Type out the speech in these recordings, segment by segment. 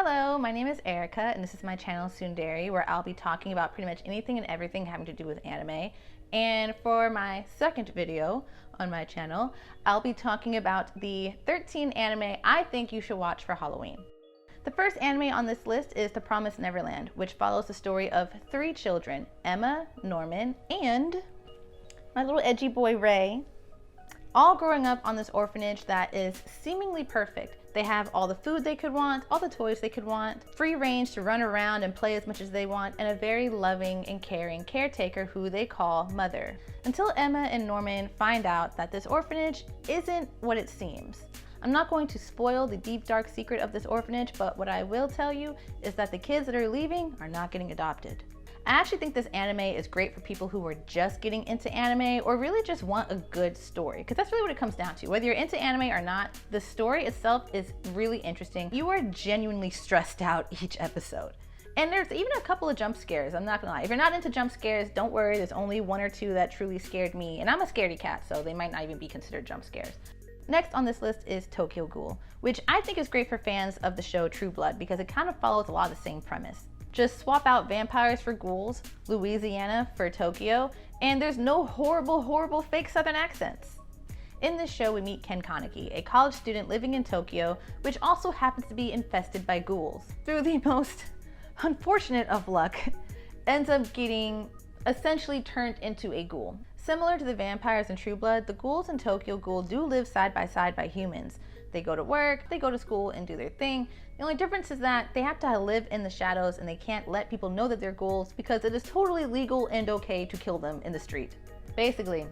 Hello, my name is Erica and this is my channel Tsundere, where I'll be talking about pretty much anything and everything having to do with anime. And for my second video on my channel, I'll be talking about the 13 anime I think you should watch for Halloween. The first anime on this list is The Promise Neverland, which follows the story of 3 children, Emma, Norman, and my little edgy boy Ray, all growing up on this orphanage that is seemingly perfect. They have all the food they could want, all the toys they could want, free range to run around and play as much as they want, and a very loving and caring caretaker who they call Mother. Until Emma and Norman find out that this orphanage isn't what it seems. I'm not going to spoil the deep dark secret of this orphanage, but what I will tell you is that the kids that are leaving are not getting adopted. I actually think this anime is great for people who are just getting into anime or really just want a good story, because that's really what it comes down to. Whether you're into anime or not, the story itself is really interesting. You are genuinely stressed out each episode. And there's even a couple of jump scares, I'm not gonna lie. If you're not into jump scares, don't worry, there's only 1 or 2 that truly scared me, and I'm a scaredy cat, so they might not even be considered jump scares. Next on this list is Tokyo Ghoul, which I think is great for fans of the show True Blood because it kind of follows a lot of the same premise. Just swap out vampires for ghouls, Louisiana for Tokyo, and there's no horrible fake southern accents. In this show we meet Ken Kaneki, a college student living in Tokyo, which also happens to be infested by ghouls. Through the most unfortunate of luck, ends up getting essentially turned into a ghoul. Similar to the vampires in True Blood, the ghouls in Tokyo Ghoul do live side by side by humans. They go to work, they go to school and do their thing. The only difference is that they have to live in the shadows and they can't let people know that they're ghouls because it is totally legal and okay to kill them in the street. Basically,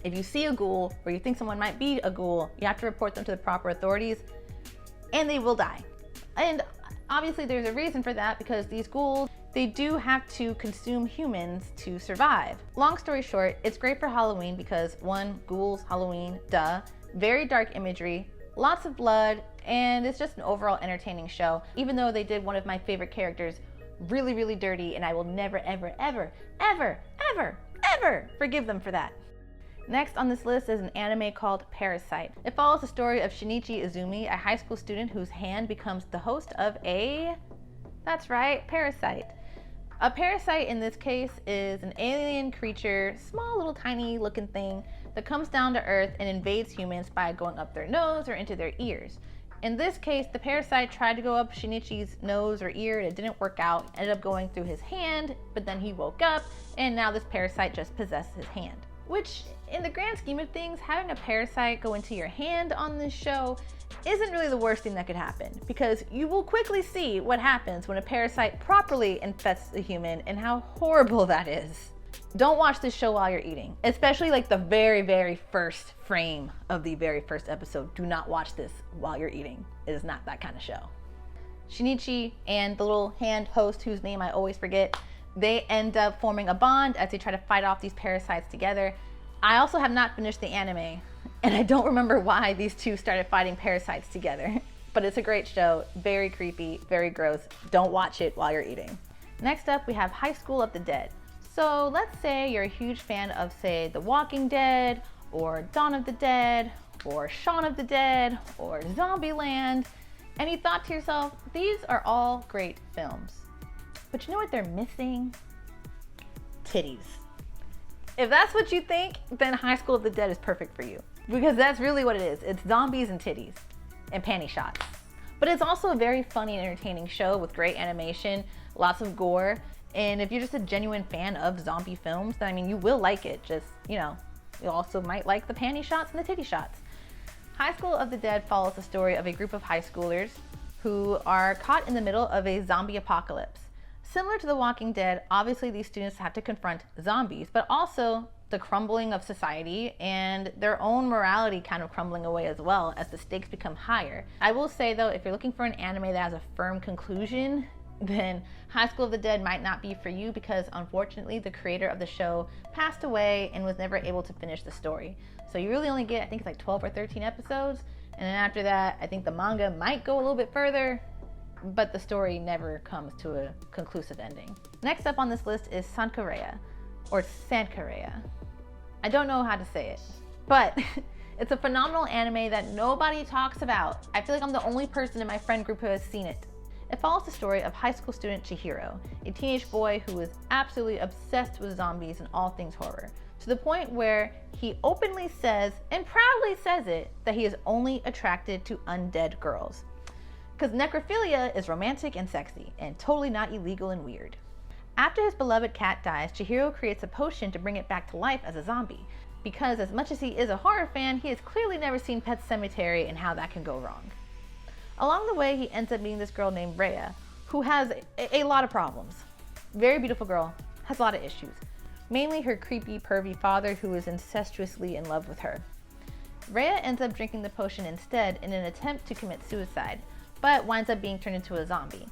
if you see a ghoul or you think someone might be a ghoul, you have to report them to the proper authorities and they will die. And obviously there's a reason for that because these ghouls, they do have to consume humans to survive. Long story short, it's great for Halloween because 1, ghouls, Halloween, duh, very dark imagery, lots of blood, and it's just an overall entertaining show, even though they did one of my favorite characters really dirty, and I will never ever forgive them for that. Next on this list is an anime called Parasite. It follows the story of Shinichi Izumi, a high school student whose hand becomes the host of that's right, parasite. A parasite in this case is an alien creature, small little tiny looking thing that comes down to earth and invades humans by going up their nose or into their ears. In this case, the parasite tried to go up Shinichi's nose or ear and it didn't work out, ended up going through his hand, but then he woke up and now this parasite just possessed his hand. Which, in the grand scheme of things, having a parasite go into your hand on this show isn't really the worst thing that could happen, because you will quickly see what happens when a parasite properly infests a human and how horrible that is. Don't watch this show while you're eating, especially like the very first frame of the very first episode. Do not watch this while you're eating. It is not that kind of show. Shinichi and the little hand host, whose name I always forget, they end up forming a bond as they try to fight off these parasites together. I also have not finished the anime, and I don't remember why these two started fighting parasites together. But it's a great show, very creepy, very gross. Don't watch it while you're eating. Next up, we have High School of the Dead. So let's say you're a huge fan of, say, The Walking Dead, or Dawn of the Dead, or Shaun of the Dead, or Zombieland, and you thought to yourself, these are all great films. But you know what they're missing? Titties. If that's what you think, then High School of the Dead is perfect for you. Because that's really what it is. It's zombies and titties and panty shots. But it's also a very funny and entertaining show with great animation, lots of gore. And if you're just a genuine fan of zombie films, then I mean, you will like it. Just, you know, you also might like the panty shots and the titty shots. High School of the Dead follows the story of a group of high schoolers who are caught in the middle of a zombie apocalypse. Similar to The Walking Dead, obviously these students have to confront zombies, but also the crumbling of society and their own morality kind of crumbling away as well as the stakes become higher. I will say though, if you're looking for an anime that has a firm conclusion, then High School of the Dead might not be for you because unfortunately the creator of the show passed away and was never able to finish the story. So you really only get, I think it's like 12 or 13 episodes, and then after that I think the manga might go a little bit further, but the story never comes to a conclusive ending. Next up on this list is Sankareya, or Sankareya. I don't know how to say it, but it's a phenomenal anime that nobody talks about. I feel like I'm the only person in my friend group who has seen it. It follows the story of high school student Chihiro, a teenage boy who is absolutely obsessed with zombies and all things horror, to the point where he openly says, and proudly says it, that he is only attracted to undead girls. Because necrophilia is romantic and sexy, and totally not illegal and weird. After his beloved cat dies, Chihiro creates a potion to bring it back to life as a zombie, because as much as he is a horror fan, he has clearly never seen Pet Sematary and how that can go wrong. Along the way, he ends up meeting this girl named Rhea, who has a lot of problems. Very beautiful girl, has a lot of issues. Mainly her creepy, pervy father who is incestuously in love with her. Rhea ends up drinking the potion instead in an attempt to commit suicide, but winds up being turned into a zombie.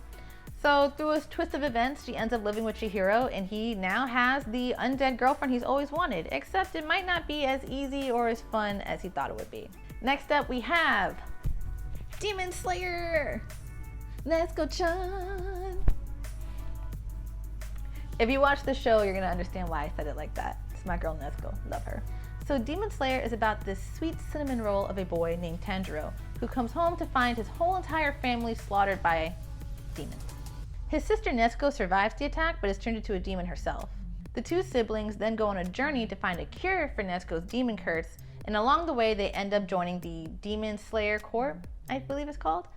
So through a twist of events, she ends up living with Chihiro, and he now has the undead girlfriend he's always wanted, except it might not be as easy or as fun as he thought it would be. Next up we have Demon Slayer! Nezuko-chan! If you watch the show, you're gonna understand why I said it like that. It's my girl Nezuko, love her. So Demon Slayer is about this sweet cinnamon roll of a boy named Tanjiro, who comes home to find his whole entire family slaughtered by demons. His sister Nezuko survives the attack, but is turned into a demon herself. The two siblings then go on a journey to find a cure for Nezuko's demon curse, and along the way they end up joining the Demon Slayer Corps, I believe it's called,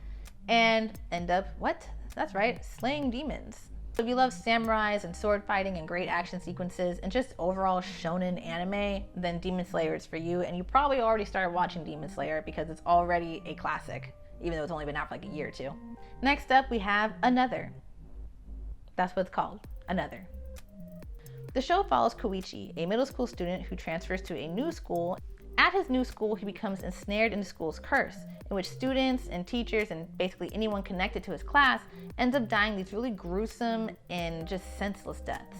and end up, what? That's right, slaying demons. If you love samurais and sword fighting and great action sequences and just overall shonen anime, then Demon Slayer is for you, and you probably already started watching Demon Slayer because it's already a classic, even though it's only been out for like a year or two. Next up we have Another. That's what it's called, Another. The show follows Koichi, a middle school student who transfers to a new school. At his new school, he becomes ensnared in the school's curse, in which students and teachers and basically anyone connected to his class ends up dying these really gruesome and just senseless deaths.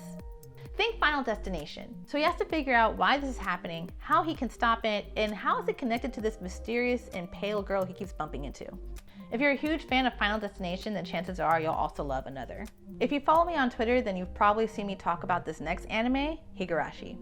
Think Final Destination. So he has to figure out why this is happening, how he can stop it, and how is it connected to this mysterious and pale girl he keeps bumping into. If you're a huge fan of Final Destination, then chances are you'll also love Another. If you follow me on Twitter, then you've probably seen me talk about this next anime, Higurashi.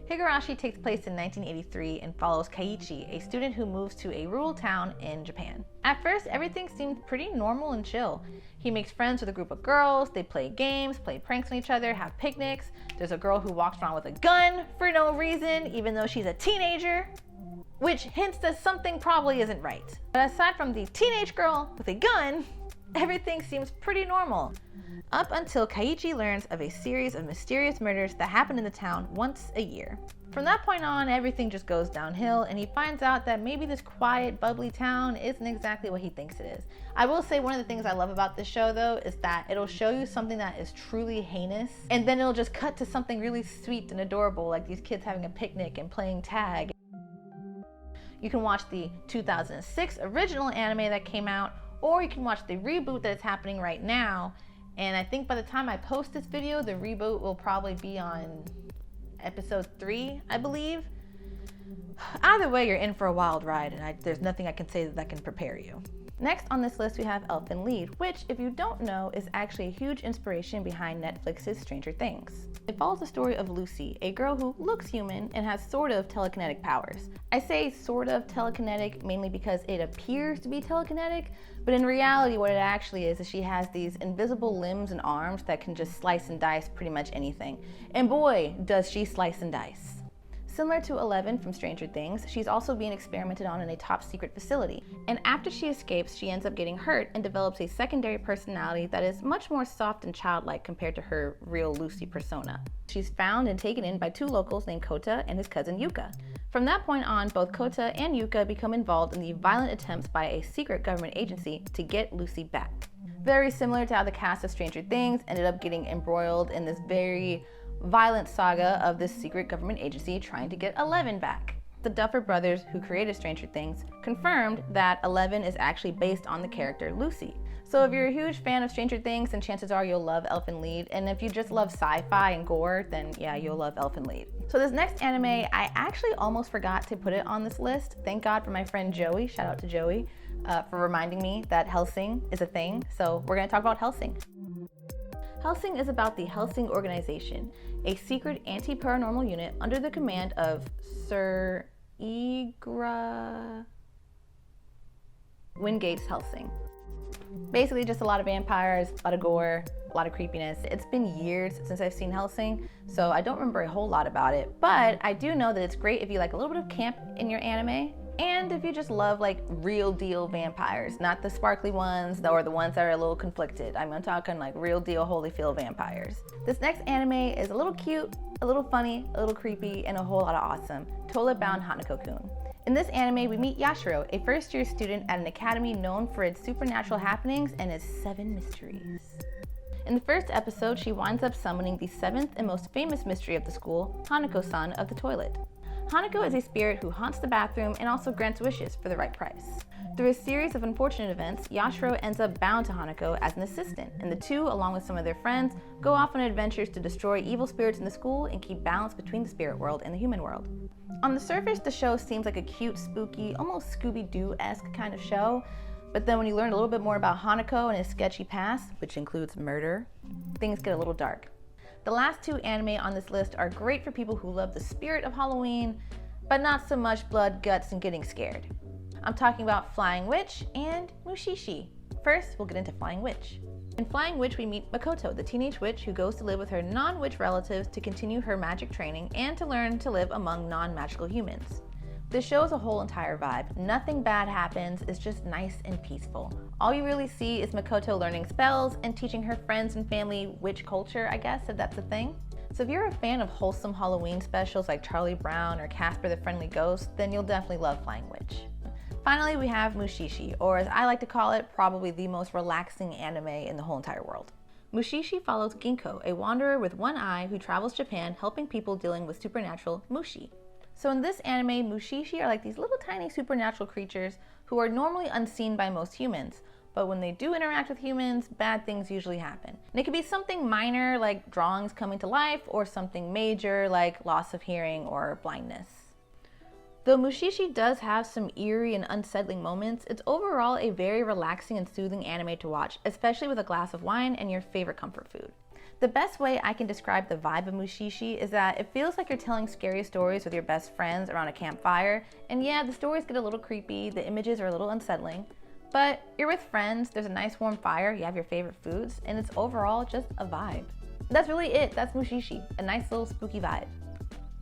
Higurashi takes place in 1983 and follows Keiichi, a student who moves to a rural town in Japan. At first, everything seems pretty normal and chill. He makes friends with a group of girls, they play games, play pranks on each other, have picnics. There's a girl who walks around with a gun for no reason, even though she's a teenager, which hints that something probably isn't right. But aside from the teenage girl with a gun, everything seems pretty normal. Up until Keiichi learns of a series of mysterious murders that happen in the town once a year. From that point on, everything just goes downhill, and he finds out that maybe this quiet, bubbly town isn't exactly what he thinks it is. I will say one of the things I love about this show, though, is that it'll show you something that is truly heinous, and then it'll just cut to something really sweet and adorable, like these kids having a picnic and playing tag. You can watch the 2006 original anime that came out, or you can watch the reboot that is happening right now. And I think by the time I post this video, the reboot will probably be on episode 3, I believe. Either way, you're in for a wild ride, and there's nothing I can say that can prepare you. Next on this list, we have Elfin Lead, which, if you don't know, is actually a huge inspiration behind Netflix's Stranger Things. It follows the story of Lucy, a girl who looks human and has sort of telekinetic powers. I say sort of telekinetic mainly because it appears to be telekinetic, but in reality what it actually is she has these invisible limbs and arms that can just slice and dice pretty much anything. And boy, does she slice and dice. Similar to Eleven from Stranger Things, she's also being experimented on in a top secret facility. And after she escapes, she ends up getting hurt and develops a secondary personality that is much more soft and childlike compared to her real Lucy persona. She's found and taken in by two locals named Kota and his cousin Yuka. From that point on, both Kota and Yuka become involved in the violent attempts by a secret government agency to get Lucy back. Very similar to how the cast of Stranger Things ended up getting embroiled in this very violent saga of this secret government agency trying to get Eleven back. The Duffer brothers, who created Stranger Things, confirmed that Eleven is actually based on the character Lucy. So if you're a huge fan of Stranger Things, then chances are you'll love Elfin Lead, and if you just love sci-fi and gore, then yeah, you'll love Elfin Lead. So this next anime, I actually almost forgot to put it on this list. Thank God for my friend Joey, shout out to Joey, for reminding me that Helsing is a thing. So we're gonna talk about Helsing. Helsing is about the Helsing organization, a secret anti-paranormal unit under the command of Sir Wingate Helsing. Basically just a lot of vampires, a lot of gore, a lot of creepiness. It's been years since I've seen Helsing, so I don't remember a whole lot about it, but I do know that it's great if you like a little bit of camp in your anime, and if you just love like real deal vampires, not the sparkly ones or the ones that are a little conflicted. I'm talking like real deal Holyfield vampires. This next anime is a little cute, a little funny, a little creepy, and a whole lot of awesome. Toilet Bound Hanako Cocoon. In this anime, we meet Yashiro, a first-year student at an academy known for its supernatural happenings and its 7 mysteries. In the first episode, she winds up summoning the 7th and most famous mystery of the school, Hanako-san of the toilet. Hanako is a spirit who haunts the bathroom and also grants wishes for the right price. Through a series of unfortunate events, Yashiro ends up bound to Hanako as an assistant, and the two, along with some of their friends, go off on adventures to destroy evil spirits in the school and keep balance between the spirit world and the human world. On the surface, the show seems like a cute, spooky, almost Scooby-Doo-esque kind of show, but then when you learn a little bit more about Hanako and his sketchy past, which includes murder, things get a little dark. The last 2 anime on this list are great for people who love the spirit of Halloween, but not so much blood, guts, and getting scared. I'm talking about Flying Witch and Mushishi. First, we'll get into Flying Witch. In Flying Witch, we meet Makoto, the teenage witch who goes to live with her non-witch relatives to continue her magic training and to learn to live among non-magical humans. This show is a whole entire vibe. Nothing bad happens, it's just nice and peaceful. All you really see is Makoto learning spells and teaching her friends and family witch culture, I guess, if that's a thing. So if you're a fan of wholesome Halloween specials like Charlie Brown or Casper the Friendly Ghost, then you'll definitely love Flying Witch. Finally, we have Mushishi, or as I like to call it, probably the most relaxing anime in the whole entire world. Mushishi follows Ginko, a wanderer with one eye who travels Japan helping people dealing with supernatural mushi. So in this anime, Mushishi are like these little tiny supernatural creatures who are normally unseen by most humans, but when they do interact with humans, bad things usually happen. And it could be something minor like drawings coming to life, or something major like loss of hearing or blindness. Though Mushishi does have some eerie and unsettling moments, it's overall a very relaxing and soothing anime to watch, especially with a glass of wine and your favorite comfort food. The best way I can describe the vibe of Mushishi is that it feels like you're telling scary stories with your best friends around a campfire, and yeah, the stories get a little creepy, the images are a little unsettling, but you're with friends, there's a nice warm fire, you have your favorite foods, and it's overall just a vibe. That's really it, that's Mushishi, a nice little spooky vibe,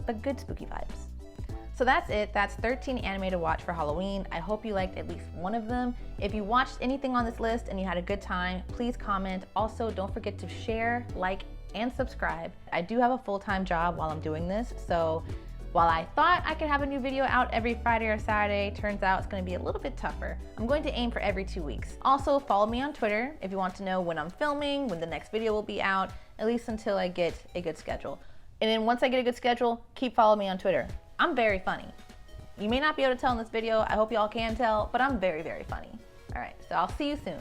but good spooky vibes. So that's it, that's 13 anime to watch for Halloween. I hope you liked at least one of them. If you watched anything on this list and you had a good time, please comment. Also, don't forget to share, like, and subscribe. I do have a full-time job while I'm doing this, so while I thought I could have a new video out every Friday or Saturday, turns out it's gonna be a little bit tougher. I'm going to aim for every 2 weeks. Also, follow me on Twitter if you want to know when I'm filming, when the next video will be out, at least until I get a good schedule. And then once I get a good schedule, keep following me on Twitter. I'm very funny. You may not be able to tell in this video, I hope y'all can tell, but I'm very, very funny. All right, so I'll see you soon.